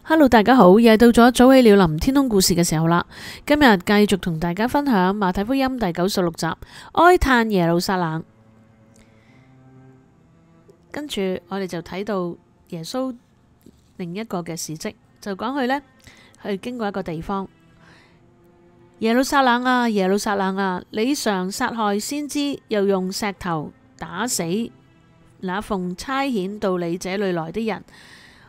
Hello，大家好，又到咗早起了林天空故事嘅時候啦。今日繼續同大家分享馬太福音第96集，哀嘆耶路撒冷。跟住我哋就睇到耶穌另一個嘅事蹟，就講佢呢，去經過一個地方，耶路撒冷啊，耶路撒冷啊，你常殺害先知，又用石頭打死那奉差遣到你這裏來的人。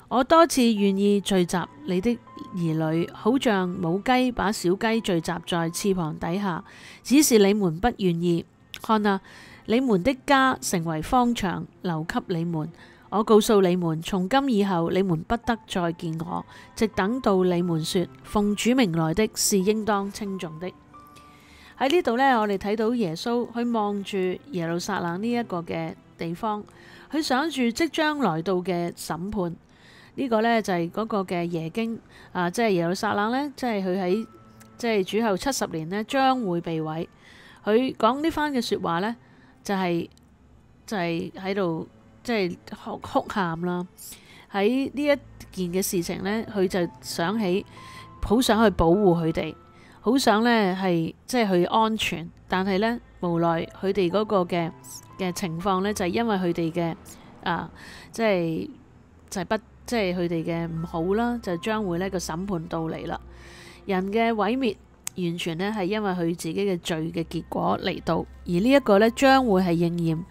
我多次願意聚集你的兒女，好像母雞把小雞聚集在翅膀底下，只是你們不願意。看啊，你們的家成為荒場，留給你們。我告訴你們，從今以後你們不得再見我，直等到你們說奉主名來的是應當稱頌的。喺呢度呢，我哋睇到耶穌去望住耶路撒冷呢一個嘅地方，佢想住即將來到嘅審判。呢個呢，就係嗰個嘅耶經啊，即係耶路撒冷呢，即係佢喺即係主後70年呢將會被毀。佢講呢番嘅說話呢，就係喺度即係哭喊啦。喺呢一件嘅事情呢，佢就想起好想去保護佢哋，好想呢係即係去安全，但係呢，無奈佢哋嗰個嘅情況呢，就係因為佢哋嘅即係不。即係佢哋嘅唔好啦，就將會呢個審判到嚟啦。人嘅毀滅完全呢係因為佢自己嘅罪嘅結果嚟到，而呢一個呢將會係應驗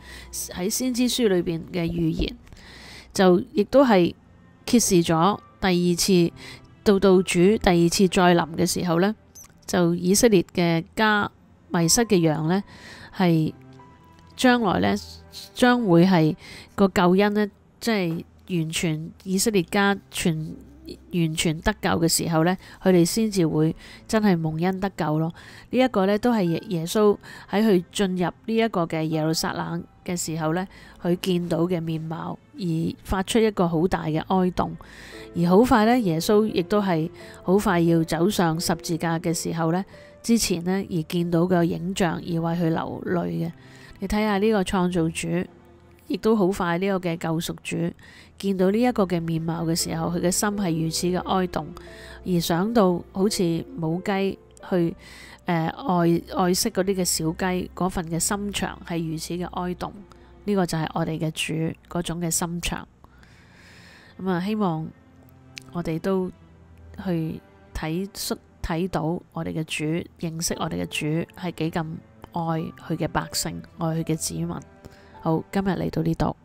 喺先知書裏邊嘅預言，就亦都係揭示咗第二次到主第二次再臨嘅時候呢，就以色列嘅家迷失嘅羊呢，係將來呢將會係個救恩呢，即係。完全以色列家完全得救嘅時候呢，佢哋先至會真係蒙恩得救咯。呢一個呢，都係耶穌喺佢進入呢一個嘅耶路撒冷嘅時候呢，佢見到嘅面貌，而發出一個好大嘅哀慟。而好快呢，耶穌亦都係好快要走上十字架嘅時候呢，之前呢，而見到嘅影像而為佢流淚嘅。你睇下呢個創造主。亦都好快呢個嘅救贖主見到呢一個嘅面貌嘅時候，佢嘅心係如此嘅哀慟，而想到好似母雞去愛惜嗰啲嘅小雞嗰份嘅心腸係如此嘅哀慟。呢個就係我哋嘅主嗰種嘅心腸。咁啊，希望我哋都去睇到我哋嘅主，認識我哋嘅主係幾咁愛佢嘅百姓，愛佢嘅子民。好，今日嚟到呢度。